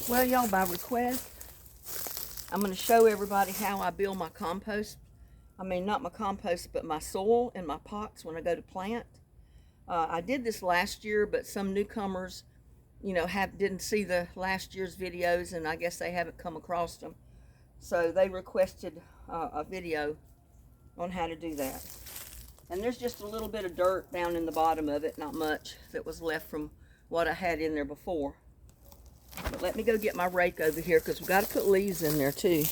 Well, y'all, by request, I'm going to show everybody how I build my compost. I mean, not my compost, but my soil in my pots when I go to plant. I did this last year, but some newcomers, didn't see the last year's videos, and I guess they haven't come across them. So they requested a video on how to do that. And there's just a little bit of dirt down in the bottom of it, not much, that was left from what I had in there before. But let me go get my rake over here, because we've got to put leaves in there too.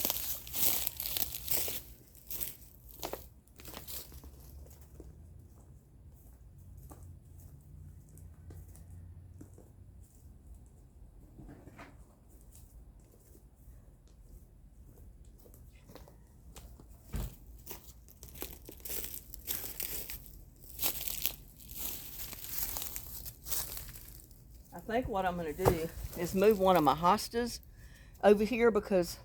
I think what I'm going to do is move one of my hostas over here, because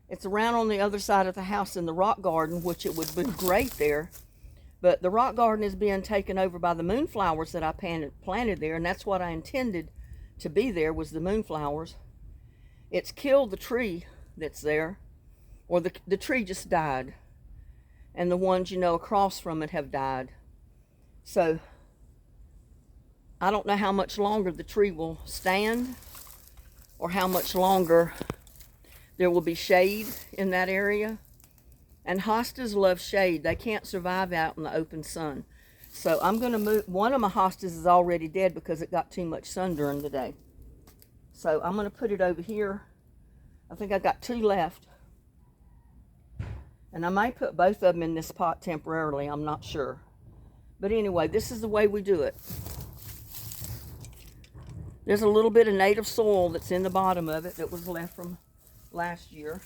it's around on the other side of the house in the rock garden, which it would be great there. But the rock garden is being taken over by the moonflowers that I planted there, and that's what I intended to be there, was the moonflowers. It's killed the tree that's there, or the tree just died, and the ones across from it have died. So I don't know how much longer the tree will stand, or how much longer there will be shade in that area. And hostas love shade. They can't survive out in the open sun. So I'm going to move. One of my hostas is already dead because it got too much sun during the day. So I'm going to put it over here. I think I got 2 left. And I may put both of them in this pot temporarily. I'm not sure. But anyway, this is the way we do it. There's a little bit of native soil that's in the bottom of it that was left from last year.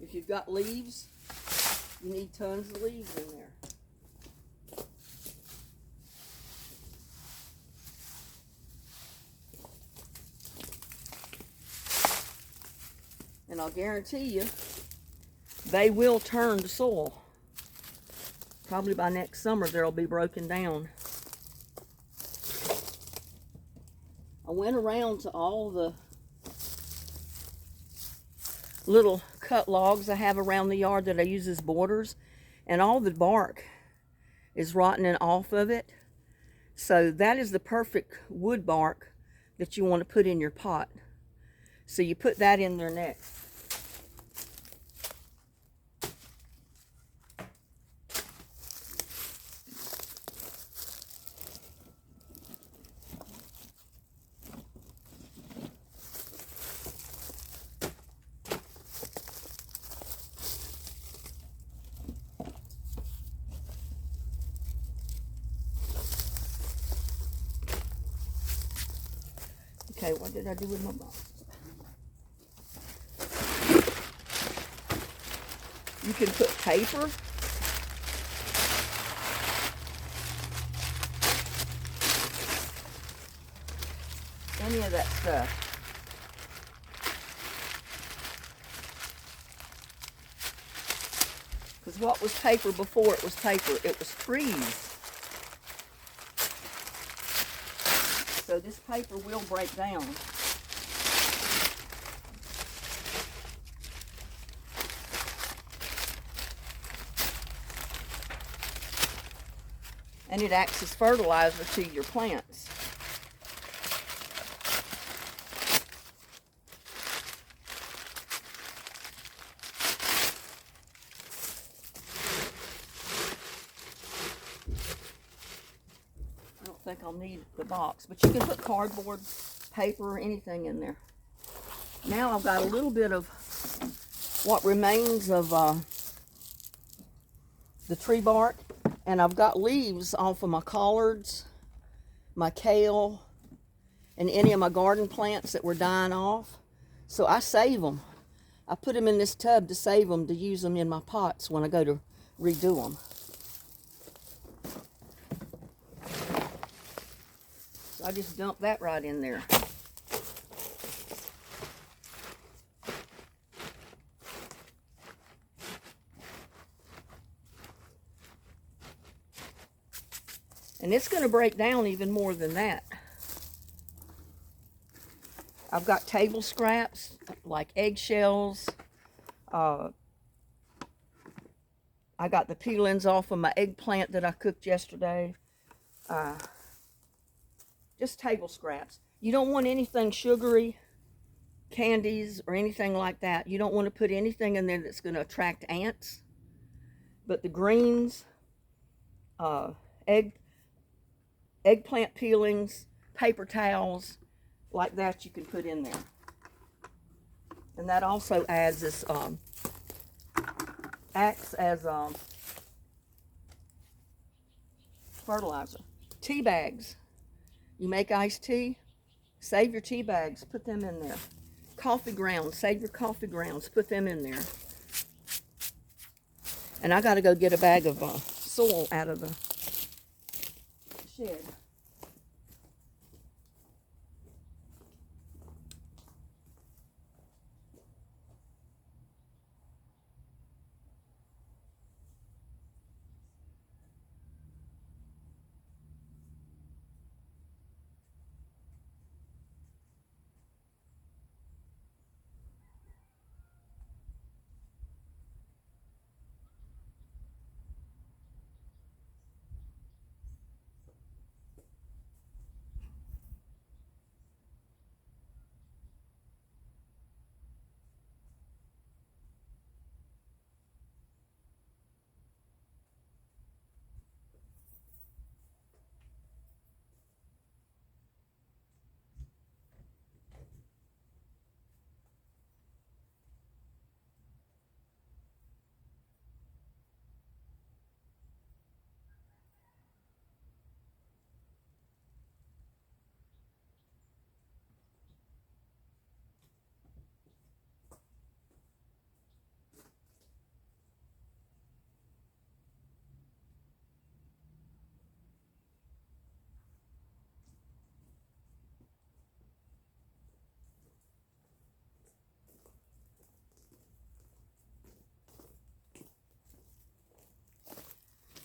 If you've got leaves, you need tons of leaves in there. And I'll guarantee you, they will turn to soil. Probably by next summer, they'll be broken down. I went around to all the little cut logs I have around the yard that I use as borders, and all the bark is rotting off of it. So that is the perfect wood bark that you want to put in your pot. So you put that in there next. Okay, what did I do with my box? You can put paper. Any of that stuff. Because what was paper before it was paper? It was trees. So this paper will break down. And it acts as fertilizer to your plants. I don't think I'll need the box, but you can put cardboard, paper, or anything in there. Now I've got a little bit of what remains of the tree bark, and I've got leaves off of my collards, my kale, and any of my garden plants that were dying off. So I save them. I put them in this tub to save them, to use them in my pots when I go to redo them. So I just dump that right in there. And it's going to break down even more than that. I've got table scraps, like eggshells. I got the peelings off of my eggplant that I cooked yesterday. Just table scraps. You don't want anything sugary, candies, or anything like that. You don't want to put anything in there that's going to attract ants. But the greens, eggplant peelings, paper towels, like that you can put in there. And that also adds this, acts as fertilizer. Tea bags. You make iced tea, save your tea bags, put them in there. Coffee grounds, save your coffee grounds, put them in there. And I got to go get a bag of soil out of the shed.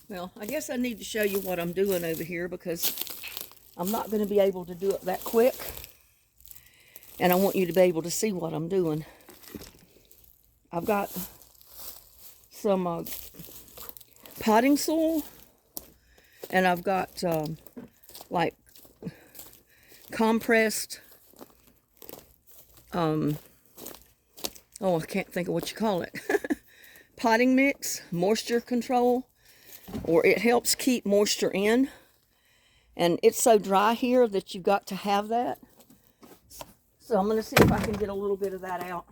Well, I guess I need to show you what I'm doing over here because I'm not going to be able to do it that quick. And I want you to be able to see what I'm doing. I've got some potting soil. And I've got like compressed, oh, I can't think of what you call it. Potting mix, moisture control. Or it helps keep moisture in. And it's so dry here that you've got to have that. So I'm going to see if I can get a little bit of that out.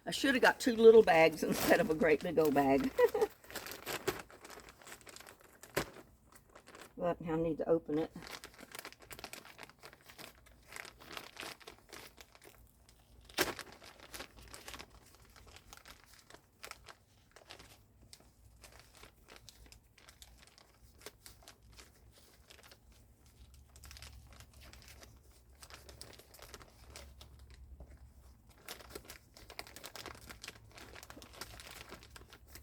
I should have got 2 little bags instead of a great big old bag. But I need to open it.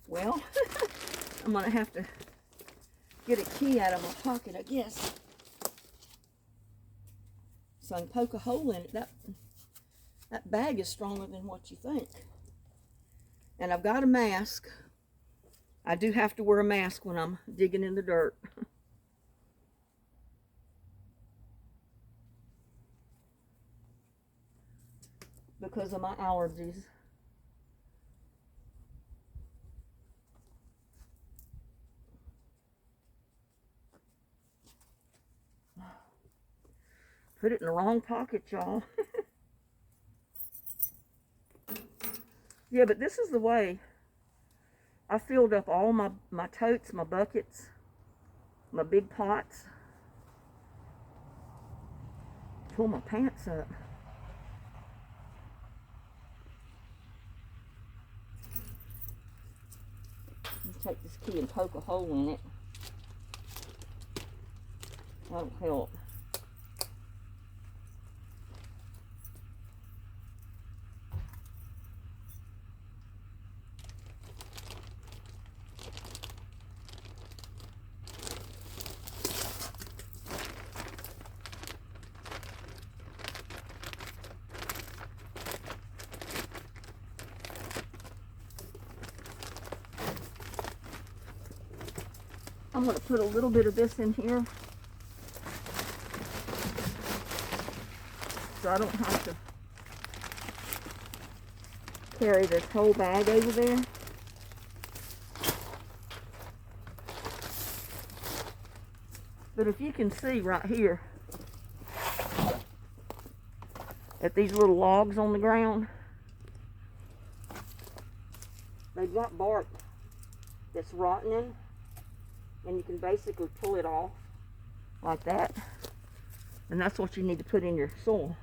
Well, I'm going to have to get a key out of my pocket, I guess. So I can poke a hole in it. That bag is stronger than what you think. And I've got a mask. I do have to wear a mask when I'm digging in the dirt. Because of my allergies. Put it in the wrong pocket, y'all. Yeah, but this is the way I filled up all my totes, my buckets, my big pots. Pull my pants up. Take this key and poke a hole in it. That'll help. I'm going to put a little bit of this in here so I don't have to carry this whole bag over there. But if you can see right here at these little logs on the ground, they've got bark that's rotting, and you can basically pull it off like that, and that's what you need to put in your soil.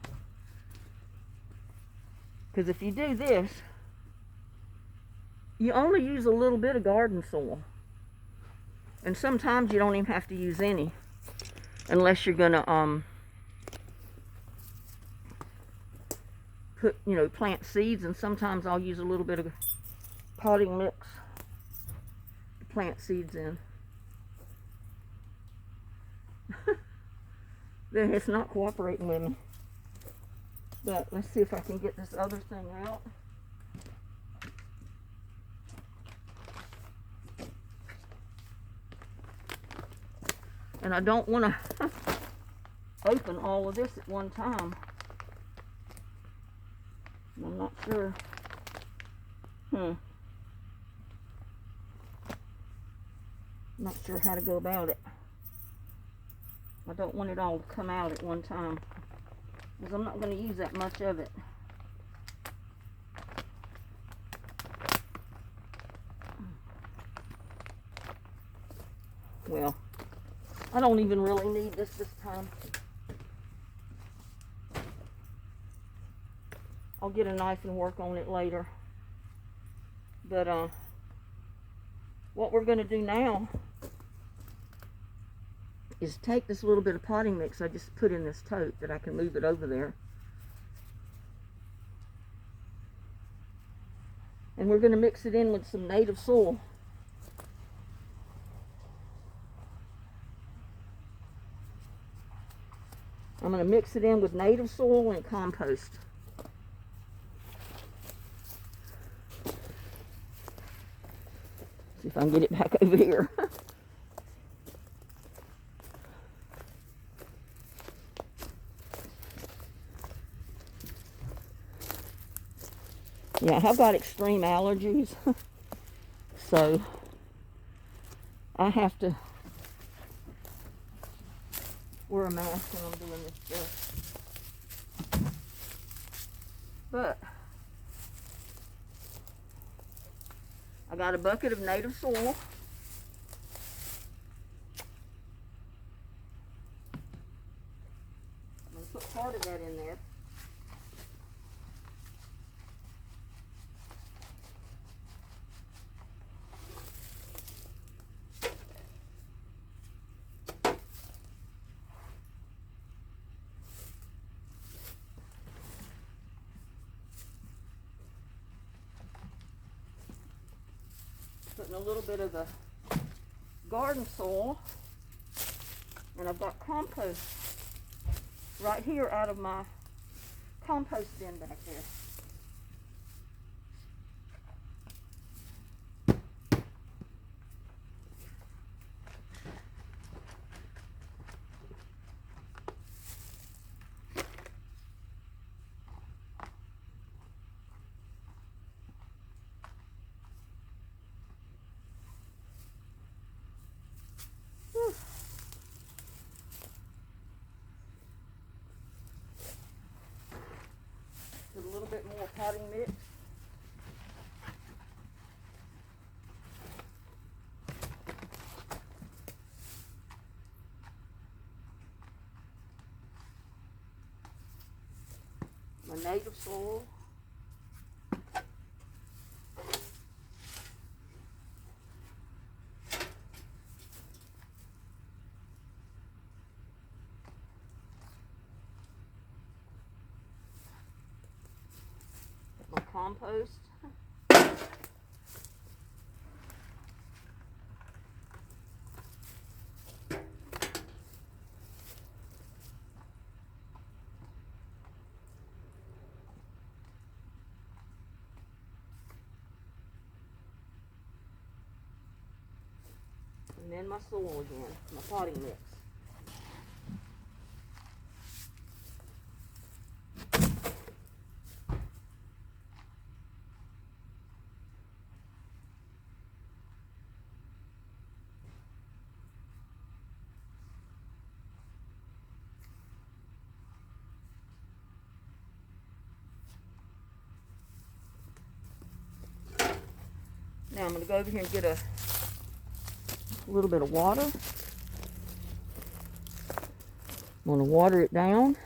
Because if you do this, you only use a little bit of garden soil, and sometimes you don't even have to use any unless you're gonna plant seeds. And sometimes I'll use a little bit of potting mix to plant seeds in. Then it's not cooperating with me. But let's see if I can get this other thing out. And I don't want to open all of this at one time. I'm not sure. Not sure how to go about it. I don't want it all to come out at one time, because I'm not going to use that much of it. Well, I don't even really need this time. I'll get a knife and work on it later. But what we're going to do now is take this little bit of potting mix I just put in this tote that I can move it over there. And we're going to mix it in with some native soil. I'm going to mix it in with native soil and compost. See if I can get it back over here. Yeah, I've got extreme allergies, so I have to wear a mask when I'm doing this stuff. But I got a bucket of native soil. I'm going to put part of that in there. Putting a little bit of the garden soil, and I've got compost right here out of my compost bin back there. Put a little bit more potting mix. My native soil. compost. And then my soil again, my potting mix. Now I'm going to go over here and get a little bit of water. I'm going to water it down.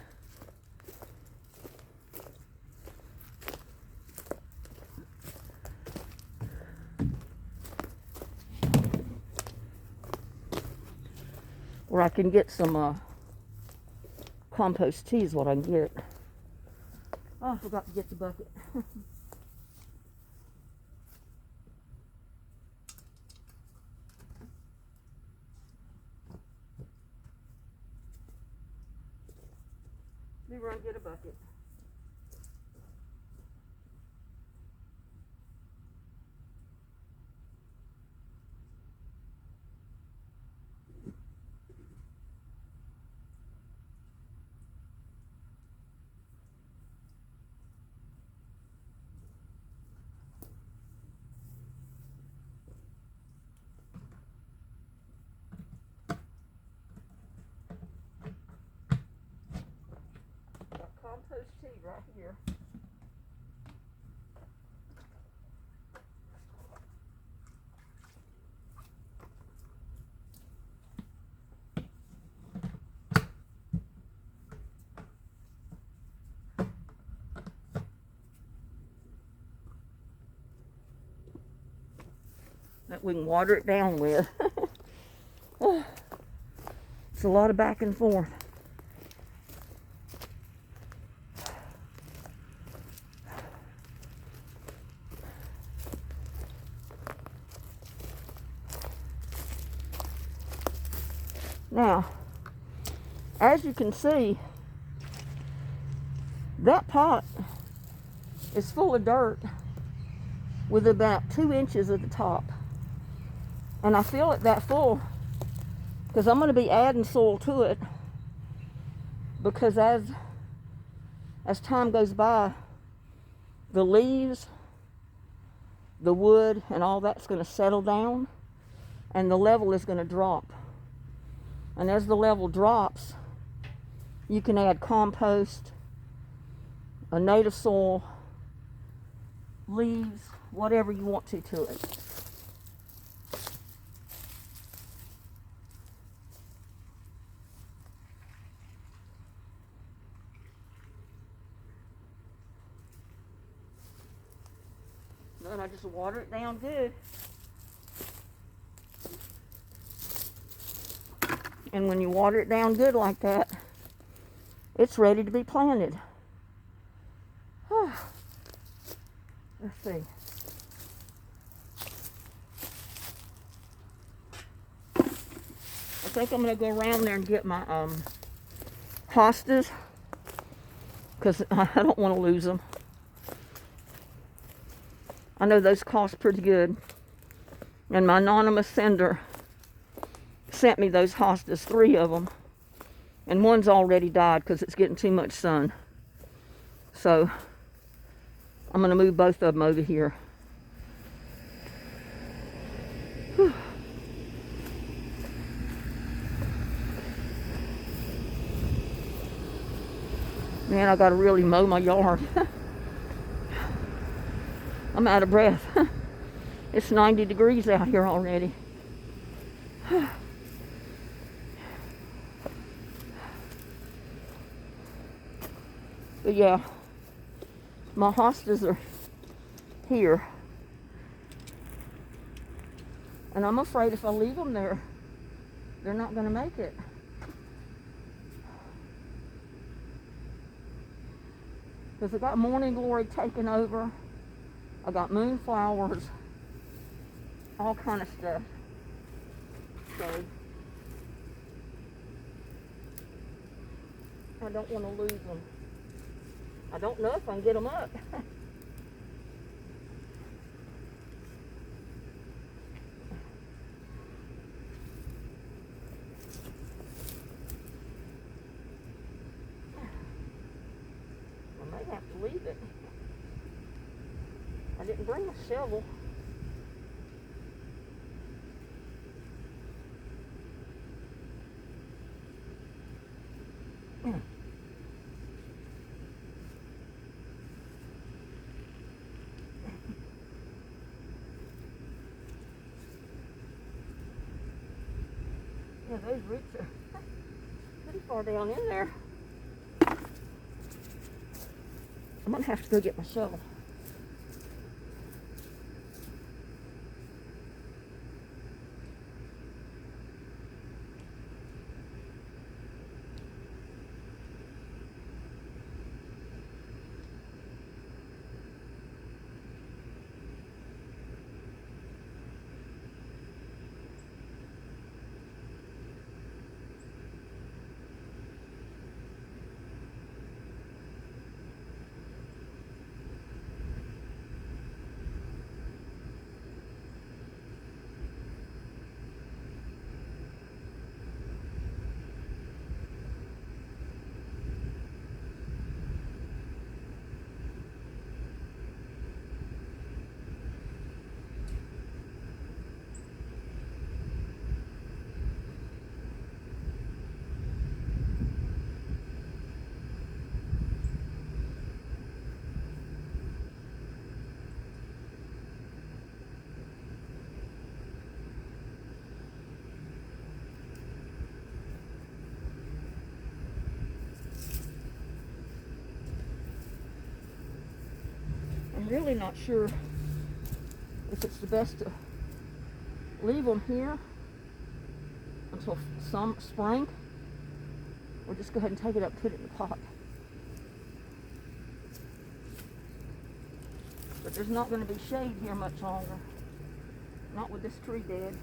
Or I can get some compost tea is what I can get. Oh, I forgot to get the bucket. Let me run get a bucket. Compost tea right here. That we can water it down with. Oh, it's a lot of back and forth. Now, as you can see, that pot is full of dirt with about 2 inches at the top. And I fill it that full because I'm going to be adding soil to it, because as time goes by, the leaves, the wood, and all that's going to settle down, and the level is going to drop. And as the level drops, you can add compost, a native soil, leaves, whatever you want to it. Then I just water it down good. And when you water it down good like that, it's ready to be planted. Let's see. I think I'm going to go around there and get my hostas, because I don't want to lose them. I know those cost pretty good. And my anonymous sender sent me those hostas, 3 of them. And one's already died because it's getting too much sun. So I'm going to move both of them over here. Whew. Man, I got to really mow my yard. I'm out of breath. It's 90 degrees out here already. But yeah, my hostas are here. And I'm afraid if I leave them there, they're not going to make it. Because I got morning glory taking over. I got moonflowers, all kind of stuff. So I don't want to lose them. I don't know if I can get them up. I may have to leave it. I didn't bring a shovel. Yeah, those roots are pretty far down in there. I'm gonna have to go get my shovel. I'm really not sure if it's the best to leave them here until some spring, or just go ahead and take it up and put it in the pot. But there's not going to be shade here much longer. Not with this tree dead.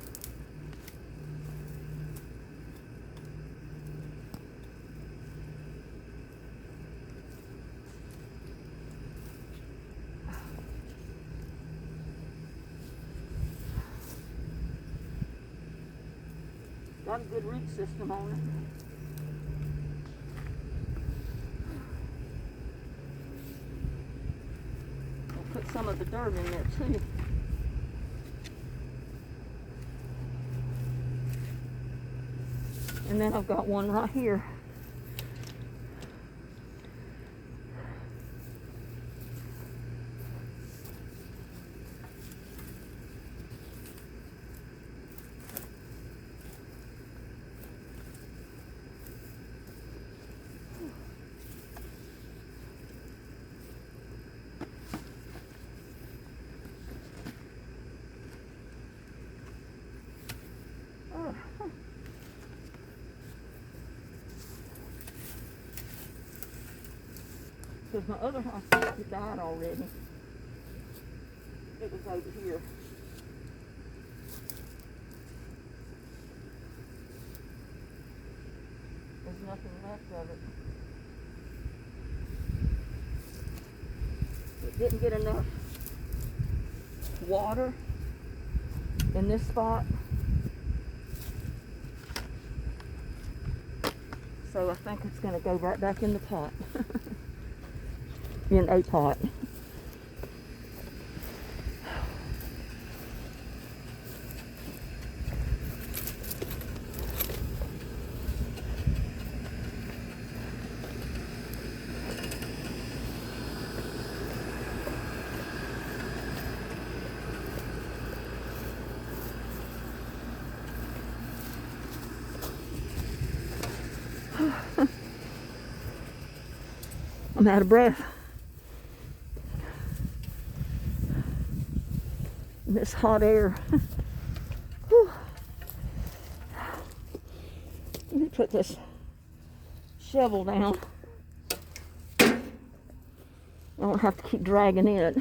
Got a good root system on it. I'll put some of the dirt in there too. And then I've got one right here. Because my other hospital died already. It was over here. There's nothing left of it. It didn't get enough water in this spot. So I think it's going to go right back in the pot. In a pot. I'm out of breath. This hot air. Let me put this shovel down. I don't have to keep dragging it.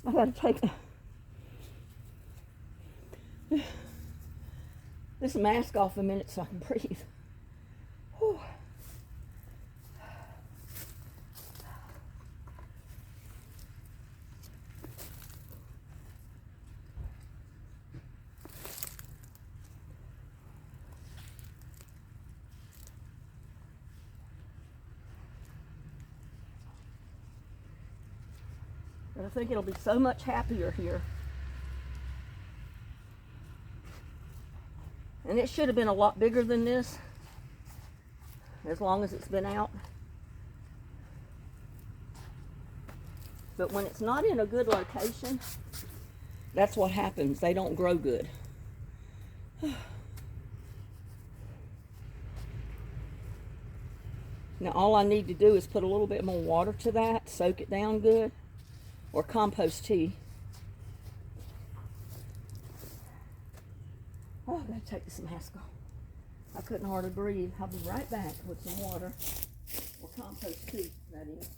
I gotta take this mask off a minute so I can breathe. Whew. But I think it'll be so much happier here. And it should have been a lot bigger than this, as long as it's been out. But when it's not in a good location, that's what happens. They don't grow good. Now all I need to do is put a little bit more water to that, soak it down good, or compost tea. Oh, I gotta take this mask off. I couldn't hardly breathe. I'll be right back with some water, or compost tea, that is.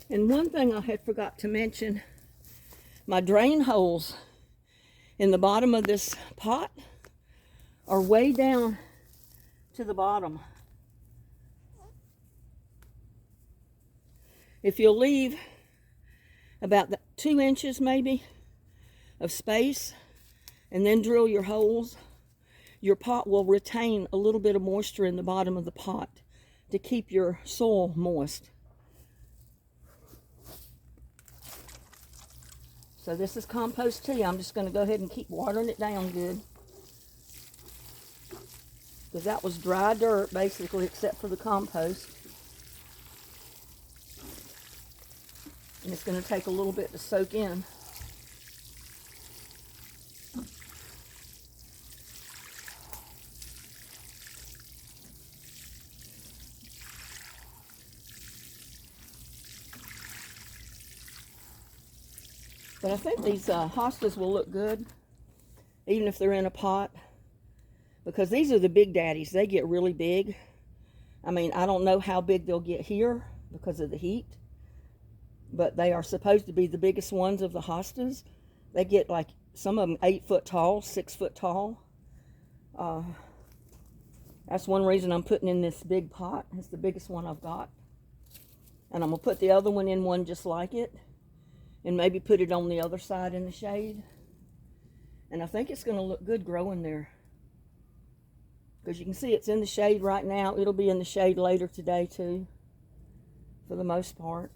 And one thing I had forgot to mention, my drain holes in the bottom of this pot are way down to the bottom. If you'll leave about 2 inches maybe of space and then drill your holes, your pot will retain a little bit of moisture in the bottom of the pot to keep your soil moist. So this is compost tea. I'm just going to go ahead and keep watering it down good. Because that was dry dirt basically, except for the compost. And it's going to take a little bit to soak in. But I think these hostas will look good, even if they're in a pot, because these are the big daddies. They get really big. I mean, I don't know how big they'll get here because of the heat, but they are supposed to be the biggest ones of the hostas. They get like, some of them 8 foot tall, 6 foot tall. That's one reason I'm putting in this big pot. It's the biggest one I've got. And I'm going to put the other one in one just like it. And maybe put it on the other side in the shade. And I think it's going to look good growing there. Because you can see it's in the shade right now. It'll be in the shade later today too, for the most part.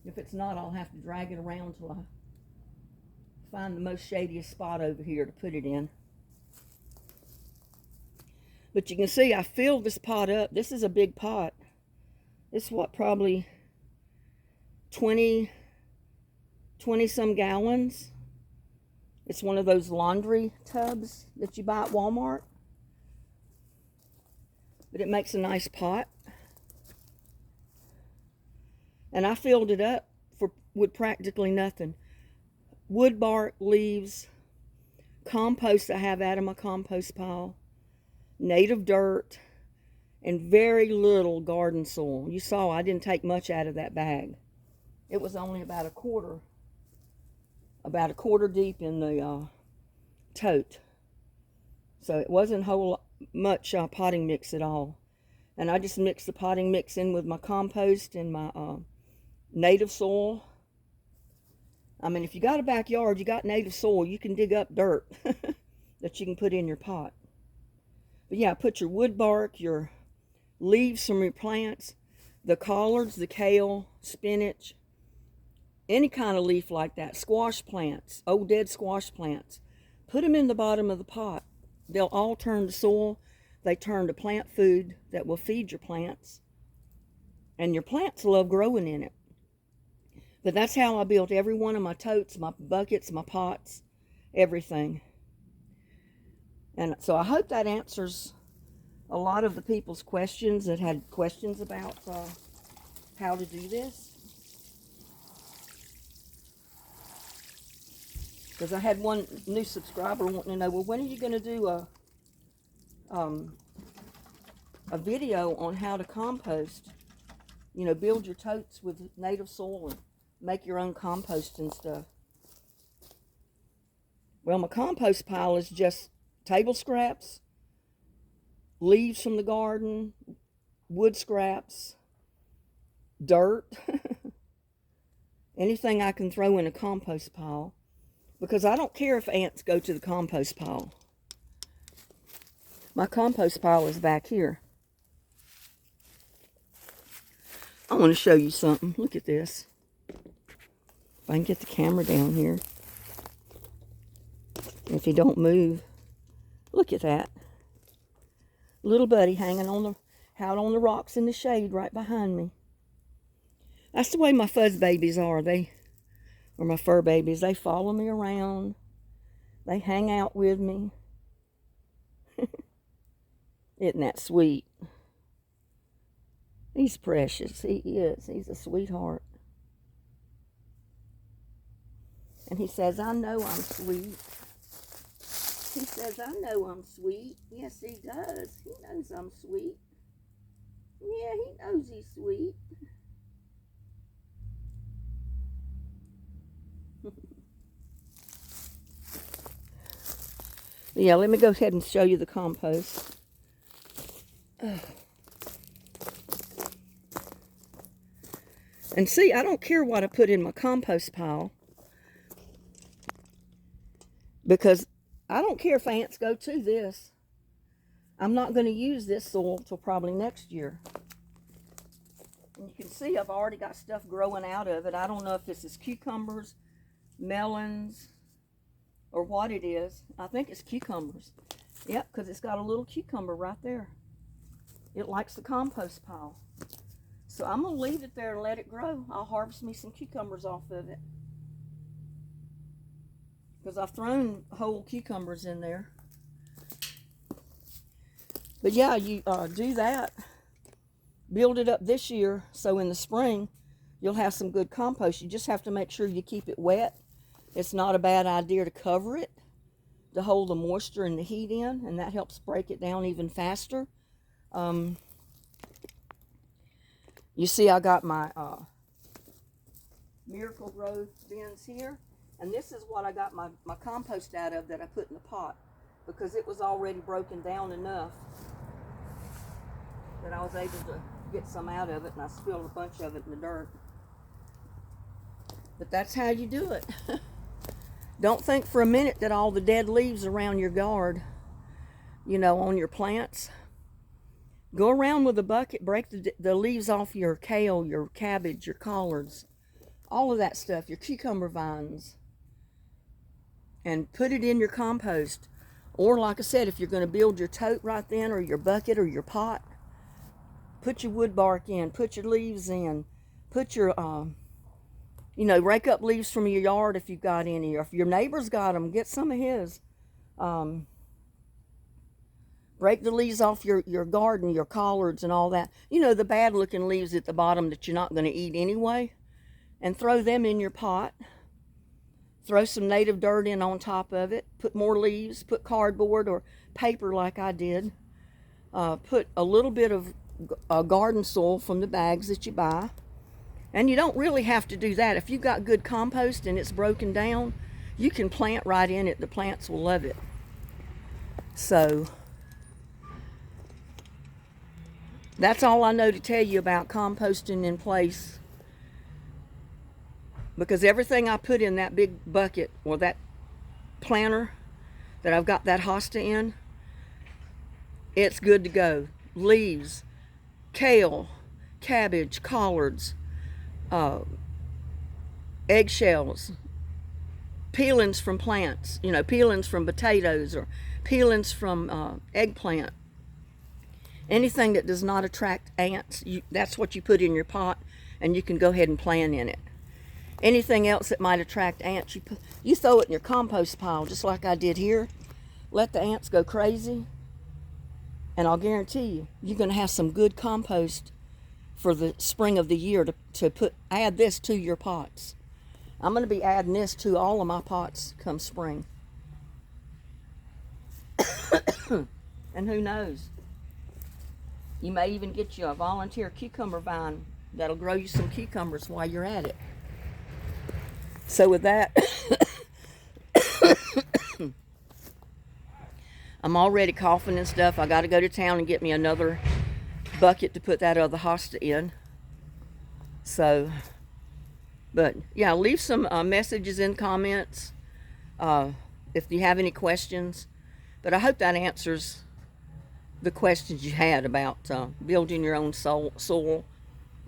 If it's not, I'll have to drag it around till I find the most shadiest spot over here to put it in. But you can see I filled this pot up. This is a big pot. It's what, probably 20 some gallons. It's one of those laundry tubs that you buy at Walmart. But it makes a nice pot. And I filled it up with practically nothing. Wood bark, leaves, compost I have out of my compost pile, native dirt, and very little garden soil. You saw I didn't take much out of that bag. It was only about a quarter deep in the tote. So it wasn't much potting mix at all. And I just mixed the potting mix in with my compost and my native soil. I mean, if you got a backyard, you got native soil, you can dig up dirt that you can put in your pot. But yeah, put your wood bark, your leaves from your plants, the collards, the kale, spinach, any kind of leaf like that, squash plants, old dead squash plants. Put them in the bottom of the pot. They'll all turn to soil. They turn to plant food that will feed your plants. And your plants love growing in it. But that's how I built every one of my totes, my buckets, my pots, everything. And so I hope that answers a lot of the people's questions that had questions about how to do this. Because I had one new subscriber wanting to know, well, when are you going to do a video on how to compost? You know, build your totes with native soil and make your own compost and stuff. Well, my compost pile is just table scraps, leaves from the garden, wood scraps, dirt, anything I can throw in a compost pile, because I don't care if ants go to the compost pile. My compost pile is back here. I want to show you something. Look at this. If I can get the camera down here. If you don't move. Look at that. Little buddy hanging out on the rocks in the shade right behind me. That's the way my fuzz babies are. Or my fur babies. They follow me around. They hang out with me. Isn't that sweet? He's precious. He is. He's a sweetheart. And he says, I know I'm sweet. He says, I know I'm sweet. Yes, he does. He knows I'm sweet. Yeah, he knows he's sweet. Yeah, let me go ahead and show you the compost. And see, I don't care what I put in my compost pile, because I don't care if ants go to this. I'm not going to use this soil till probably next year. And you can see I've already got stuff growing out of it. I don't know if this is cucumbers, melons, or what it is. I think it's cucumbers. Yep, because it's got a little cucumber right there. It likes the compost pile. So I'm going to leave it there and let it grow. I'll harvest me some cucumbers off of it. Because I've thrown whole cucumbers in there. But yeah, you do that. Build it up this year, so in the spring, you'll have some good compost. You just have to make sure you keep it wet. It's not a bad idea to cover it, to hold the moisture and the heat in, and that helps break it down even faster. You see I got my Miracle Grow bins here. And this is what I got my compost out of that I put in the pot, because it was already broken down enough that I was able to get some out of it, and I spilled a bunch of it in the dirt. But that's how you do it. Don't think for a minute that all the dead leaves around your yard, you know, on your plants. Go around with a bucket, break the leaves off your kale, your cabbage, your collards, all of that stuff, your cucumber vines, and put it in your compost. Or like I said, if you're going to build your tote right then, or your bucket or your pot, put your wood bark in, put your leaves in, put your, rake up leaves from your yard if you've got any, or if your neighbor's got them, get some of his. Break the leaves off your garden, your collards and all that. The bad looking leaves at the bottom that you're not going to eat anyway. And throw them in your pot. Throw some native dirt in on top of it. Put more leaves. Put cardboard or paper like I did. Put a little bit of garden soil from the bags that you buy. And you don't really have to do that. If you've got good compost and it's broken down, you can plant right in it. The plants will love it. So that's all I know to tell you about composting in place. Because everything I put in that big bucket or that planter that I've got that hosta in, it's good to go. Leaves, kale, cabbage, collards, eggshells, peelings from plants, peelings from potatoes or peelings from eggplant. Anything that does not attract ants, that's what you put in your pot, and you can go ahead and plant in it. Anything else that might attract ants, you throw it in your compost pile, just like I did here. Let the ants go crazy, and I'll guarantee you, you're going to have some good compost for the spring of the year to add this to your pots. I'm going to be adding this to all of my pots come spring. And who knows? You may even get you a volunteer cucumber vine that'll grow you some cucumbers while you're at it. So with that, I'm already coughing and stuff. I got to go to town and get me another bucket to put that other hosta in. So, but yeah, leave some messages in comments if you have any questions. But I hope that answers the questions you had about building your own soil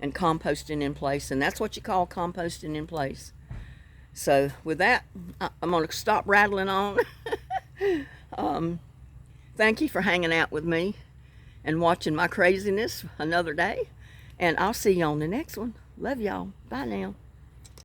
and composting in place. And that's what you call composting in place. So with that, I'm going to stop rattling on. Thank you for hanging out with me and watching my craziness another day. And I'll see you on the next one. Love y'all. Bye now.